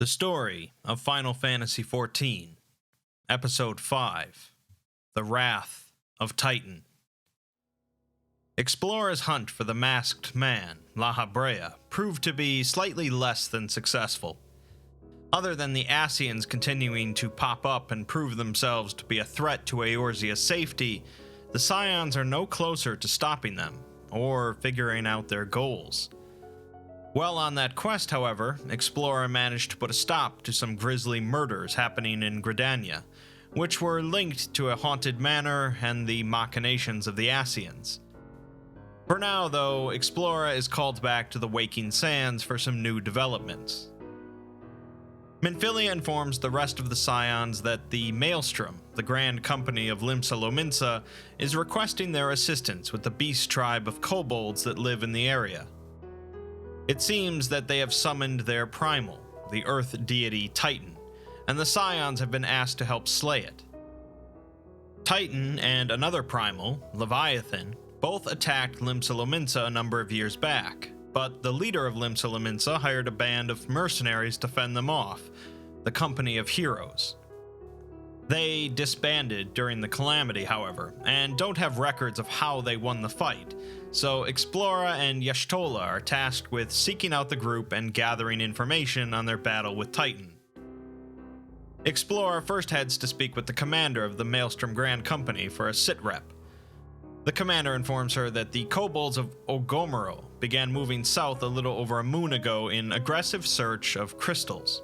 The story of Final Fantasy XIV, Episode 5, The Wrath of Titan. Explorers' hunt for the masked man, La Habrea, proved to be slightly less than successful. Other than the Ascians continuing to pop up and prove themselves to be a threat to Eorzea's safety, the Scions are no closer to stopping them, or figuring out their goals. While on that quest, however, Explorer managed to put a stop to some grisly murders happening in Gridania, which were linked to a haunted manor and the machinations of the Ascians. For now, though, Explorer is called back to the Waking Sands for some new developments. Minfilia informs the rest of the Scions that the Maelstrom, the Grand Company of Limsa Lominsa, is requesting their assistance with the beast tribe of kobolds that live in the area. It seems that they have summoned their primal, the earth deity Titan, and the Scions have been asked to help slay it. Titan and another primal, Leviathan, both attacked Limsa Lominsa a number of years back, but the leader of Limsa Lominsa hired a band of mercenaries to fend them off, the Company of Heroes. They disbanded during the calamity, however, and don't have records of how they won the fight, so Explora and Y'shtola are tasked with seeking out the group and gathering information on their battle with Titan. Explorer first heads to speak with the commander of the Maelstrom Grand Company for a sitrep. The commander informs her that the kobolds of Ogomero began moving south a little over a moon ago in aggressive search of crystals.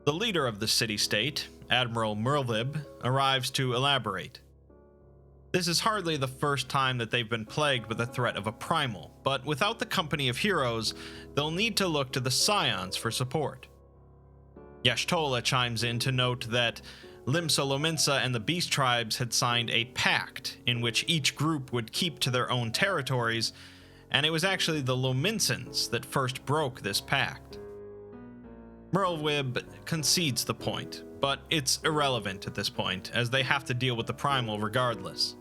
The leader of the city-state, Admiral Merlib, arrives to elaborate. This is hardly the first time that they've been plagued with the threat of a primal, but without the Company of Heroes, they'll need to look to the Scions for support. Y'shtola chimes in to note that Limsa Lominsa and the Beast Tribes had signed a pact in which each group would keep to their own territories, and it was actually the Lominsans that first broke this pact. Merlwib concedes the point, but it's irrelevant at this point, as they have to deal with the primal regardless.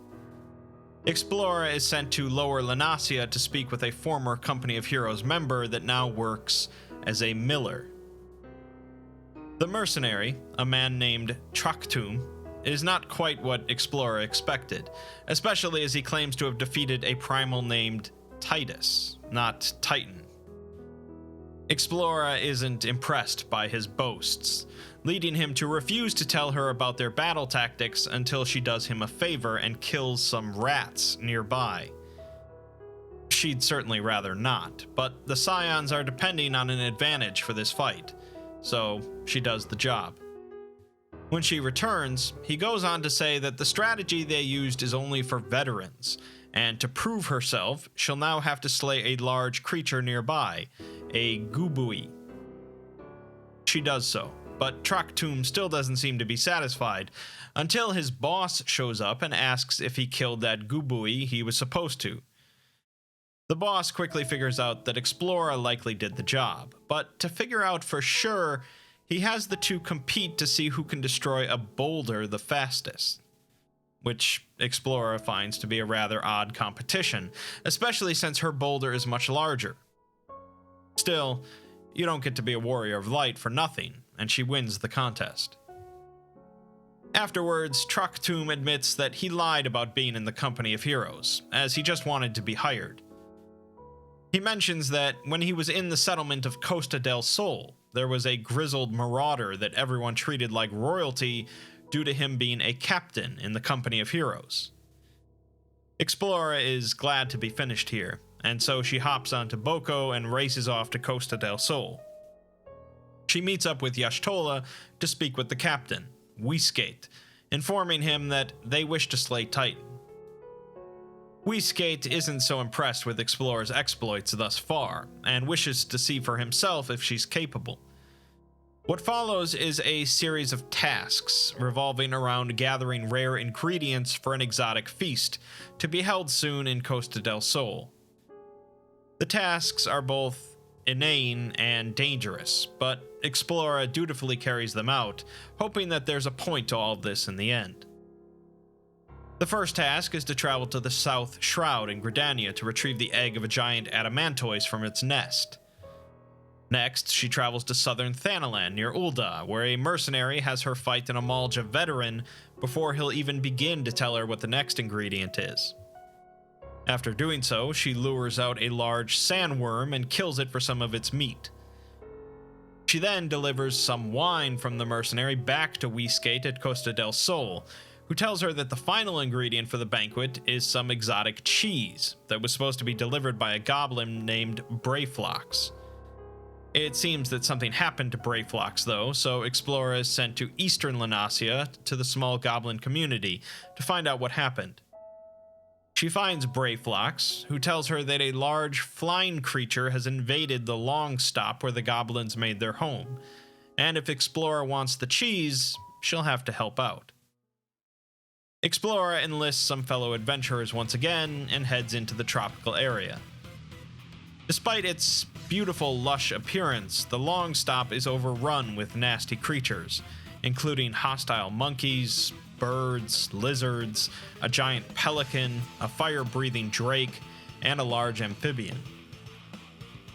Explorer is sent to Lower Lenasia to speak with a former Company of Heroes member that now works as a miller. The mercenary, a man named Traktum, is not quite what Explorer expected, especially as he claims to have defeated a primal named Titus, not Titan. Explorer isn't impressed by his boasts, leading him to refuse to tell her about their battle tactics until she does him a favor and kills some rats nearby. She'd certainly rather not, but the Scions are depending on an advantage for this fight, so she does the job. When she returns, he goes on to say that the strategy they used is only for veterans, and to prove herself, she'll now have to slay a large creature nearby, a Gubui. She does so, but Traktum still doesn't seem to be satisfied, until his boss shows up and asks if he killed that Gubui he was supposed to. The boss quickly figures out that Explorer likely did the job, but to figure out for sure, he has the two compete to see who can destroy a boulder the fastest, which Explorer finds to be a rather odd competition, especially since her boulder is much larger. Still, you don't get to be a warrior of light for nothing, and she wins the contest. Afterwards, Traktum admits that he lied about being in the Company of Heroes, as he just wanted to be hired. He mentions that when he was in the settlement of Costa del Sol, there was a grizzled marauder that everyone treated like royalty due to him being a captain in the Company of Heroes. Explorer is glad to be finished here, and so she hops onto Boko and races off to Costa del Sol. She meets up with Y'shtola to speak with the captain, Whiskate, informing him that they wish to slay Titan. Whiskate isn't so impressed with Explorer's exploits thus far, and wishes to see for himself if she's capable. What follows is a series of tasks revolving around gathering rare ingredients for an exotic feast, to be held soon in Costa del Sol. The tasks are both inane and dangerous, but Explorer dutifully carries them out, hoping that there's a point to all of this in the end. The first task is to travel to the South Shroud in Gridania to retrieve the egg of a giant adamantoise from its nest. Next, she travels to southern Thanalan near Ul'dah, where a mercenary has her fight an Amalja veteran before he'll even begin to tell her what the next ingredient is. After doing so, she lures out a large sandworm and kills it for some of its meat. She then delivers some wine from the mercenary back to Whiskate at Costa del Sol, who tells her that the final ingredient for the banquet is some exotic cheese that was supposed to be delivered by a goblin named Brayflox. It seems that something happened to Brayflox, though, so Explora is sent to eastern Lenasia to the small goblin community to find out what happened. She finds Brayflox, who tells her that a large flying creature has invaded the long stop where the goblins made their home, and if Explora wants the cheese, she'll have to help out. Explora enlists some fellow adventurers once again and heads into the tropical area. Despite its beautiful, lush appearance, the long stop is overrun with nasty creatures, including hostile monkeys, birds, lizards, a giant pelican, a fire-breathing drake, and a large amphibian.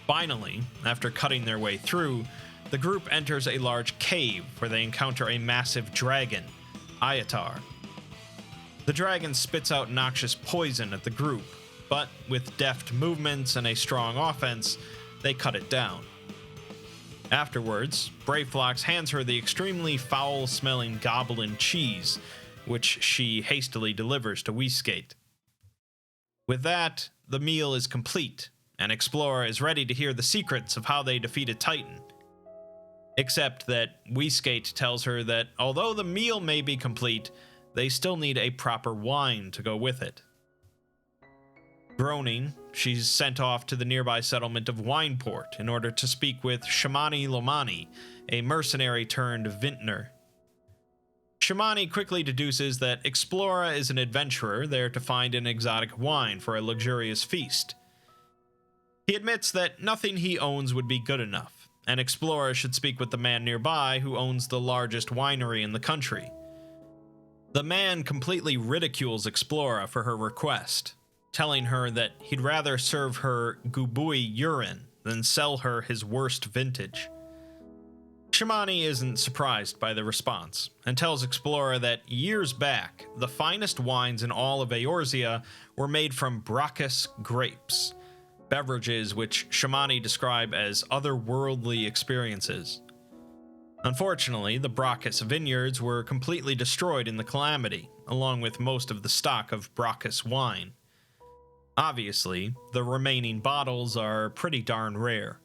Finally, after cutting their way through, the group enters a large cave where they encounter a massive dragon, Ayatar. The dragon spits out noxious poison at the group, but with deft movements and a strong offense, they cut it down. Afterwards, Brayflox hands her the extremely foul-smelling goblin cheese, which she hastily delivers to Whiskate. With that, the meal is complete, and Explora is ready to hear the secrets of how they defeated Titan. Except that Whiskate tells her that although the meal may be complete, they still need a proper wine to go with it. Groaning, she's sent off to the nearby settlement of Wineport in order to speak with Shamani Lomani, a mercenary turned vintner. Shamani quickly deduces that Explora is an adventurer there to find an exotic wine for a luxurious feast. He admits that nothing he owns would be good enough, and Explora should speak with the man nearby who owns the largest winery in the country. The man completely ridicules Explora for her request, telling her that he'd rather serve her Gubui urine than sell her his worst vintage. Shamani isn't surprised by the response, and tells Explora that years back, the finest wines in all of Eorzea were made from Brachus grapes, beverages which Shamani describe as otherworldly experiences. Unfortunately, the Brachus vineyards were completely destroyed in the calamity, along with most of the stock of Brachus wine. Obviously, the remaining bottles are pretty darn rare.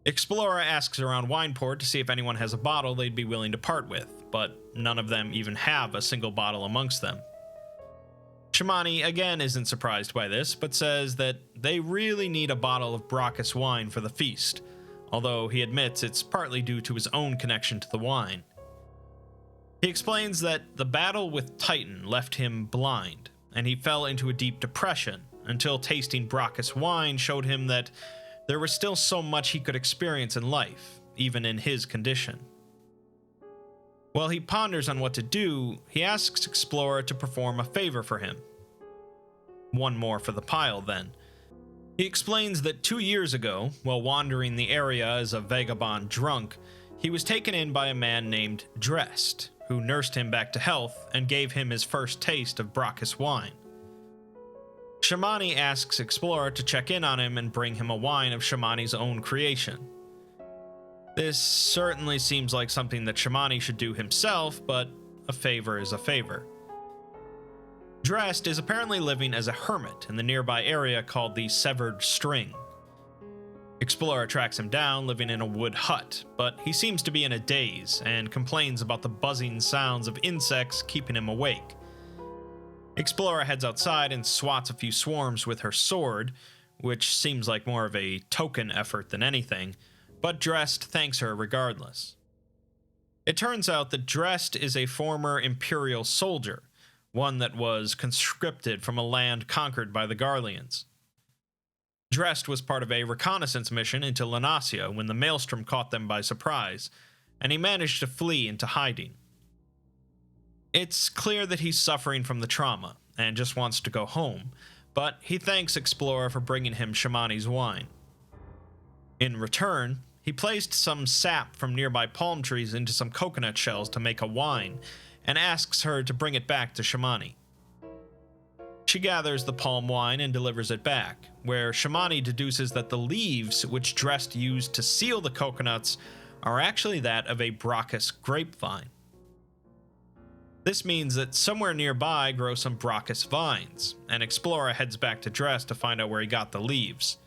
Explora asks around Wineport to see if anyone has a bottle they'd be willing to part with, but none of them even have a single bottle amongst them. Shamani again isn't surprised by this, but says that they really need a bottle of Brachus wine for the feast, although he admits it's partly due to his own connection to the wine. He explains that the battle with Titan left him blind, and he fell into a deep depression until tasting Brachus wine showed him that there was still so much he could experience in life, even in his condition. While he ponders on what to do, he asks Explora to perform a favor for him. One more for the pile, then. He explains that 2 years ago, while wandering the area as a vagabond drunk, he was taken in by a man named Drest, who nursed him back to health and gave him his first taste of Brachus wine. Shamani asks Explora to check in on him and bring him a wine of Shamani's own creation. This certainly seems like something that Shamani should do himself, but a favor is a favor. Drest is apparently living as a hermit in the nearby area called the Severed String. Explora tracks him down, living in a wood hut, but he seems to be in a daze and complains about the buzzing sounds of insects keeping him awake. Explora heads outside and swats a few swarms with her sword, which seems like more of a token effort than anything, but Drest thanks her regardless. It turns out that Drest is a former Imperial soldier, one that was conscripted from a land conquered by the Garleans. Drest was part of a reconnaissance mission into Lenasia when the Maelstrom caught them by surprise, and he managed to flee into hiding. It's clear that he's suffering from the trauma and just wants to go home, but he thanks Explora for bringing him Shamani's wine. In return, he placed some sap from nearby palm trees into some coconut shells to make a wine, and asks her to bring it back to Shamani. She gathers the palm wine and delivers it back, where Shamani deduces that the leaves which Drest used to seal the coconuts are actually that of a Brachus grapevine. This means that somewhere nearby grow some Brachus vines, and Explorer heads back to Drest to find out where he got the leaves.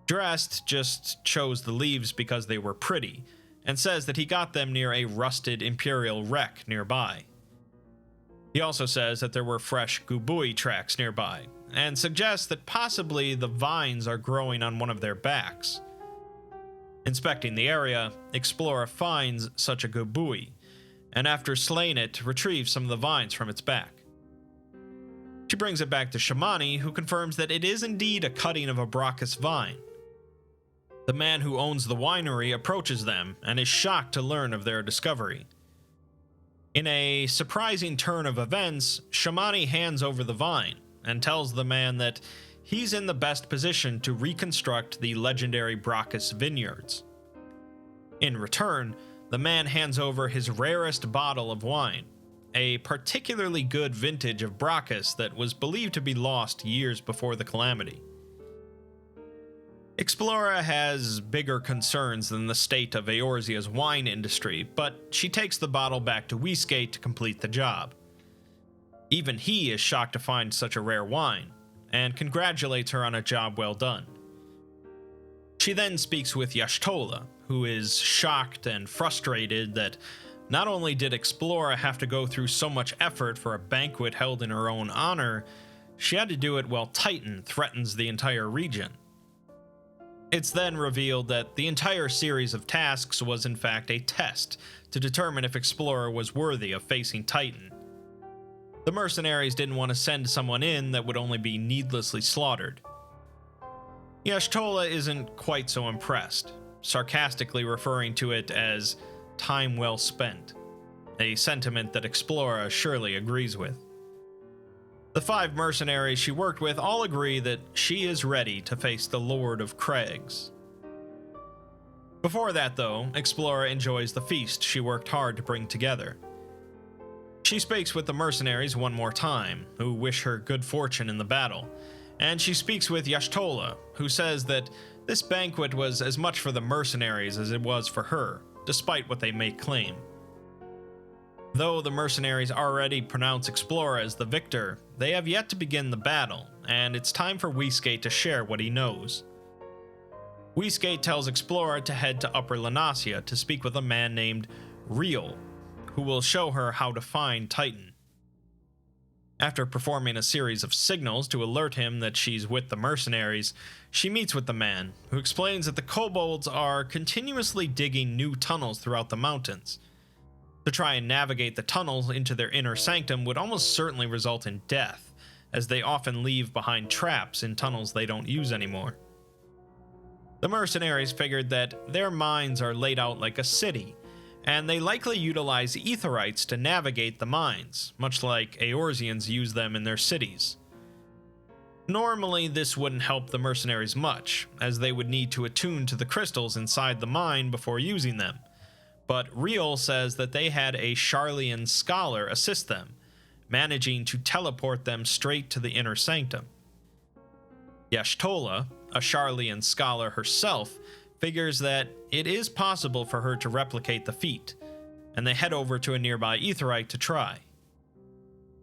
Drest just chose the leaves because they were pretty, and says that he got them near a rusted Imperial wreck nearby. He also says that there were fresh Gubui tracks nearby, and suggests that possibly the vines are growing on one of their backs. Inspecting the area, Explorer finds such a Gubui, and after slaying it, retrieves some of the vines from its back. She brings it back to Shamani, who confirms that it is indeed a cutting of a Brachus vine. The man who owns the winery approaches them and is shocked to learn of their discovery. In a surprising turn of events, Shamani hands over the vine and tells the man that he's in the best position to reconstruct the legendary Brachus vineyards. In return, the man hands over his rarest bottle of wine, a particularly good vintage of Brachus that was believed to be lost years before the calamity. Explorer has bigger concerns than the state of Eorzea's wine industry, but she takes the bottle back to Whiskate to complete the job. Even he is shocked to find such a rare wine, and congratulates her on a job well done. She then speaks with Y'shtola, who is shocked and frustrated that not only did Explorer have to go through so much effort for a banquet held in her own honor, she had to do it while Titan threatens the entire region. It's then revealed that the entire series of tasks was in fact a test to determine if Explorer was worthy of facing Titan. The mercenaries didn't want to send someone in that would only be needlessly slaughtered. Y'shtola isn't quite so impressed, sarcastically referring to it as time well spent, a sentiment that Explorer surely agrees with. The 5 mercenaries she worked with all agree that she is ready to face the Lord of Craigs. Before that, though, Explorer enjoys the feast she worked hard to bring together. She speaks with the mercenaries one more time, who wish her good fortune in the battle, and she speaks with Y'shtola, who says that this banquet was as much for the mercenaries as it was for her, despite what they may claim. Though the mercenaries already pronounce Explorer as the victor, they have yet to begin the battle, and it's time for Whiskate to share what he knows. Whiskate tells Explorer to head to Upper Lenasia to speak with a man named Riel, who will show her how to find Titan. After performing a series of signals to alert him that she's with the mercenaries, she meets with the man, who explains that the kobolds are continuously digging new tunnels throughout the mountains. To try and navigate the tunnels into their inner sanctum would almost certainly result in death, as they often leave behind traps in tunnels they don't use anymore. The mercenaries figured that their mines are laid out like a city, and they likely utilize aetherites to navigate the mines, much like Eorzeans use them in their cities. Normally, this wouldn't help the mercenaries much, as they would need to attune to the crystals inside the mine before using them. But Riel says that they had a Sharlayan scholar assist them, managing to teleport them straight to the inner sanctum. Y'shtola, a Sharlayan scholar herself, figures that it is possible for her to replicate the feat, and they head over to a nearby aetherite to try.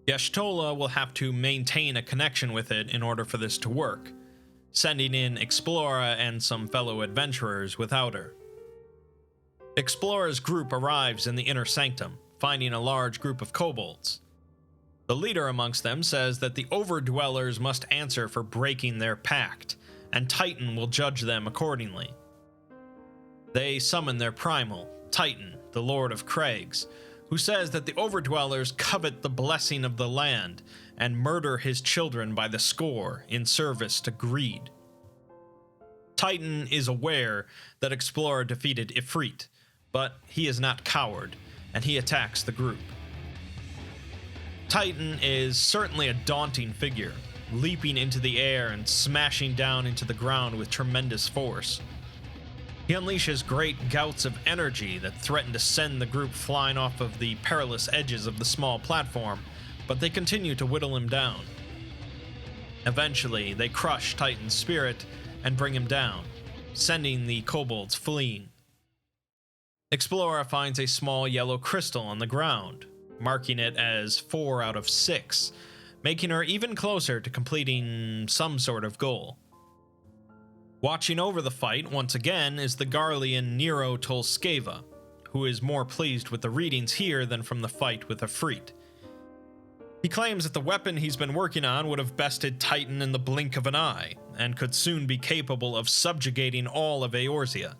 Y'shtola will have to maintain a connection with it in order for this to work, sending in Explorer and some fellow adventurers without her. Explorer's group arrives in the inner sanctum, finding a large group of kobolds. The leader amongst them says that the overdwellers must answer for breaking their pact, and Titan will judge them accordingly. They summon their primal, Titan, the Lord of Craigs, who says that the overdwellers covet the blessing of the land and murder his children by the score in service to greed. Titan is aware that Explorer defeated Ifrit, but he is not coward, and he attacks the group. Titan is certainly a daunting figure, leaping into the air and smashing down into the ground with tremendous force. He unleashes great gouts of energy that threaten to send the group flying off of the perilous edges of the small platform, but they continue to whittle him down. Eventually, they crush Titan's spirit and bring him down, sending the kobolds fleeing. Explorer finds a small yellow crystal on the ground, marking it as 4 out of 6, making her even closer to completing some sort of goal. Watching over the fight once again is the Garlean Nero Tolskeva, who is more pleased with the readings here than from the fight with Ifrit. He claims that the weapon he's been working on would have bested Titan in the blink of an eye, and could soon be capable of subjugating all of Eorzea.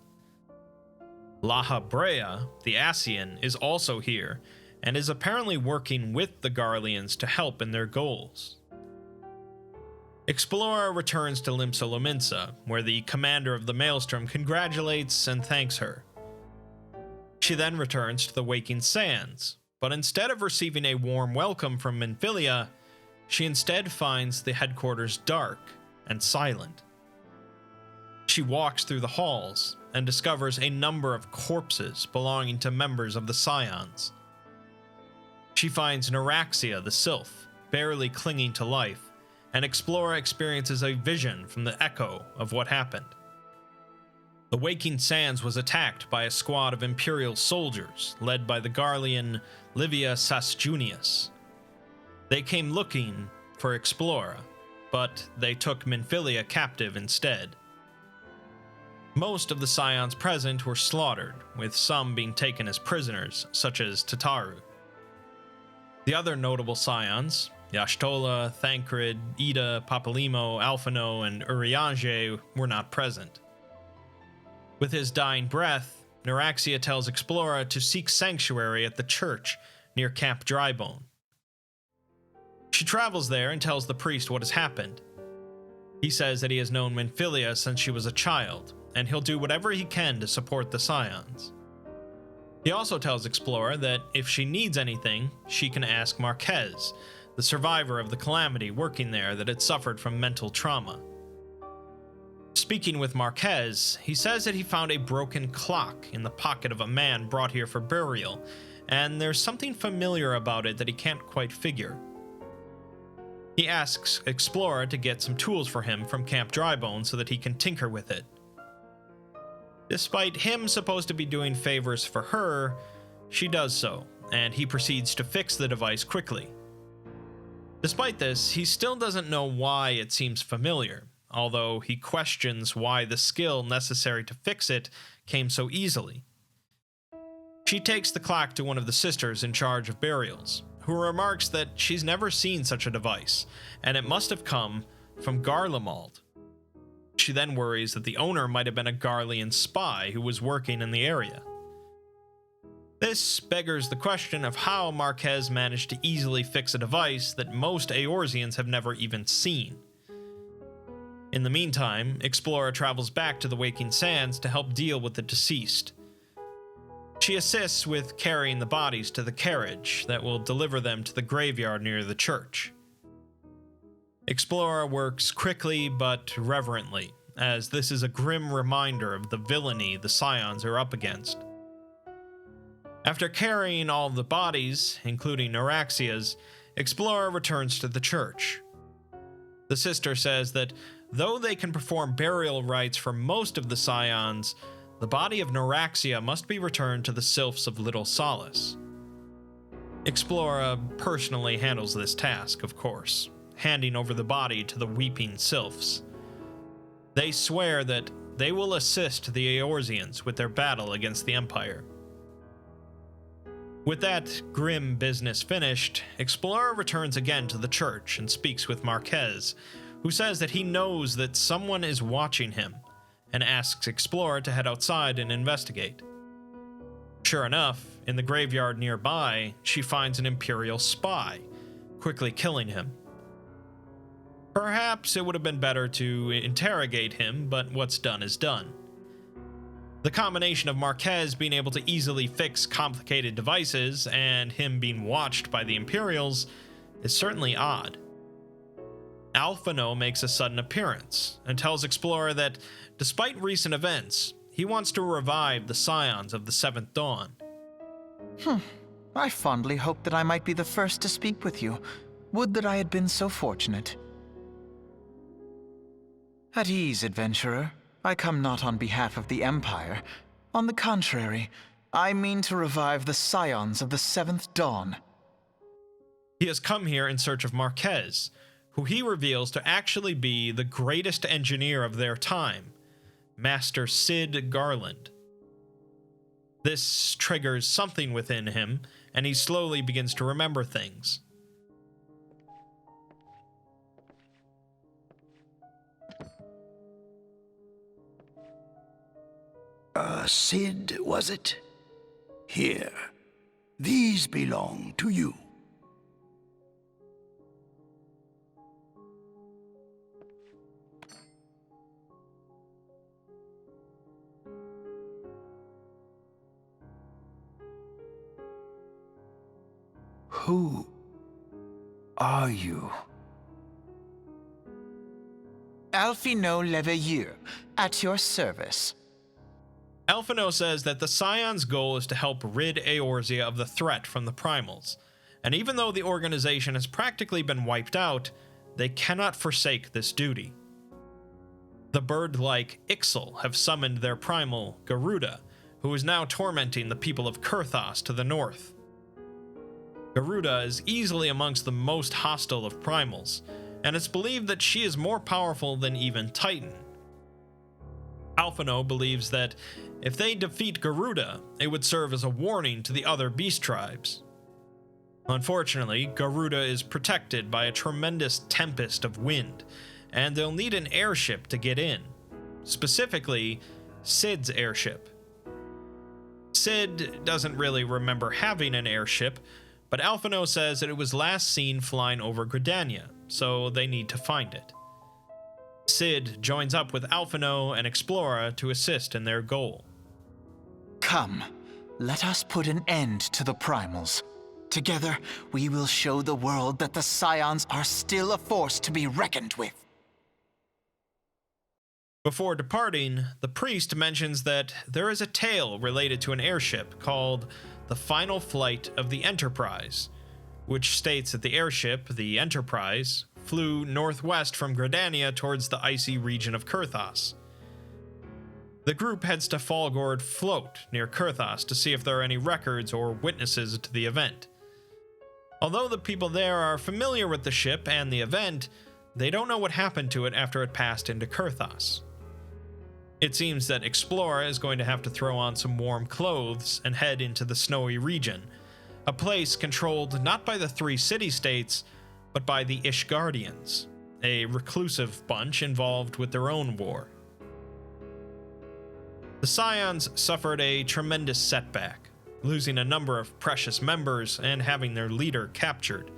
Laha Brea, the Ascian, is also here, and is apparently working with the Garleans to help in their goals. Explorer returns to Limsa, where the commander of the Maelstrom congratulates and thanks her. She then returns to the Waking Sands, but instead of receiving a warm welcome from Minfilia, she instead finds the headquarters dark and silent. She walks through the halls and discovers a number of corpses belonging to members of the Scions. She finds Neuraxia the Sylph, barely clinging to life, and Explorer experiences a vision from the echo of what happened. The Waking Sands was attacked by a squad of Imperial soldiers led by the Garlean Livia Sasjunius. They came looking for Explorer, but they took Minfilia captive instead. Most of the Scions present were slaughtered, with some being taken as prisoners, such as Tataru. The other notable Scions, Yashtola, Thancred, Ida, Papalimo, Alphino, and Urianger, were not present. With his dying breath, Neuraxia tells Explorer to seek sanctuary at the church near Camp Drybone. She travels there and tells the priest what has happened. He says that he has known Minfilia since she was a child, and he'll do whatever he can to support the Scions. He also tells Explorer that if she needs anything, she can ask Marquez, the survivor of the calamity working there that had suffered from mental trauma. Speaking with Marquez, he says that he found a broken clock in the pocket of a man brought here for burial, and there's something familiar about it that he can't quite figure. He asks Explorer to get some tools for him from Camp Drybone so that he can tinker with it. Despite him supposed to be doing favors for her, she does so, and he proceeds to fix the device quickly. Despite this, he still doesn't know why it seems familiar, although he questions why the skill necessary to fix it came so easily. She takes the clock to one of the sisters in charge of burials, who remarks that she's never seen such a device, and it must have come from Garlemald. She then worries that the owner might have been a Garlean spy who was working in the area. This beggars the question of how Marquez managed to easily fix a device that most Eorzeans have never even seen. In the meantime, Explorer travels back to the Waking Sands to help deal with the deceased. She assists with carrying the bodies to the carriage that will deliver them to the graveyard near the church. Explorer works quickly but reverently, as this is a grim reminder of the villainy the Scions are up against. After carrying all the bodies, including Neuraxia's, Explorer returns to the church. The sister says that though they can perform burial rites for most of the Scions, the body of Neuraxia must be returned to the Sylphs of Little Solace. Explorer personally handles this task, of course, handing over the body to the weeping Sylphs. They swear that they will assist the Eorzeans with their battle against the Empire. With that grim business finished, Explorer returns again to the church and speaks with Marquez, who says that he knows that someone is watching him, and asks Explorer to head outside and investigate. Sure enough, in the graveyard nearby, she finds an Imperial spy, quickly killing him. Perhaps it would have been better to interrogate him, but what's done is done. The combination of Marquez being able to easily fix complicated devices and him being watched by the Imperials is certainly odd. Alphino makes a sudden appearance and tells Explorer that, despite recent events, he wants to revive the Scions of the Seventh Dawn. I fondly hoped that I might be the first to speak with you. Would that I had been so fortunate. At ease, adventurer. I come not on behalf of the Empire. On the contrary, I mean to revive the Scions of the Seventh Dawn. He has come here in search of Marquez, who he reveals to actually be the greatest engineer of their time, Master Cid Garland. This triggers something within him, and he slowly begins to remember things. Cid, was it? Here. These belong to you. Who are you? Alphino Leveilleur, at your service. Alphino says that the Scion's goal is to help rid Eorzea of the threat from the Primals, and even though the organization has practically been wiped out, they cannot forsake this duty. The bird-like Ixal have summoned their primal, Garuda, who is now tormenting the people of Kurthos to the north. Garuda is easily amongst the most hostile of primals, and it's believed that she is more powerful than even Titan. Alphino believes that if they defeat Garuda, it would serve as a warning to the other beast tribes. Unfortunately, Garuda is protected by a tremendous tempest of wind, and they'll need an airship to get in. Specifically, Cid's airship. Cid doesn't really remember having an airship, but Alphino says that it was last seen flying over Gridania, so they need to find it. Cid joins up with Alphino and Explora to assist in their goal. Come, let us put an end to the Primals. Together, we will show the world that the Scions are still a force to be reckoned with. Before departing, the priest mentions that there is a tale related to an airship called the Final Flight of the Enterprise, which states that the airship, the Enterprise, flew northwest from Gridania towards the icy region of Kurthos. The group heads to Falgord Float near Kurthos to see if there are any records or witnesses to the event. Although the people there are familiar with the ship and the event, they don't know what happened to it after it passed into Kurthos. It seems that Explora is going to have to throw on some warm clothes and head into the snowy region, a place controlled not by the three city-states, but by the Ishgardians, a reclusive bunch involved with their own war. The Scions suffered a tremendous setback, losing a number of precious members and having their leader captured.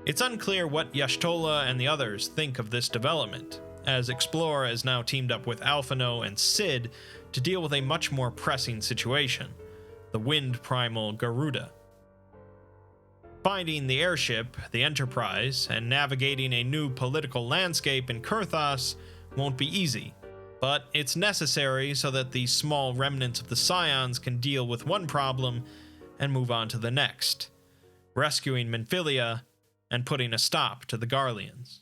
It's unclear what Y'shtola and the others think of this development, as Explora is now teamed up with Alphino and Cid to deal with a much more pressing situation, the wind primal Garuda. Finding the airship, the Enterprise, and navigating a new political landscape in Kurthos won't be easy, but it's necessary so that the small remnants of the Scions can deal with one problem and move on to the next, rescuing Minfilia and putting a stop to the Garleans.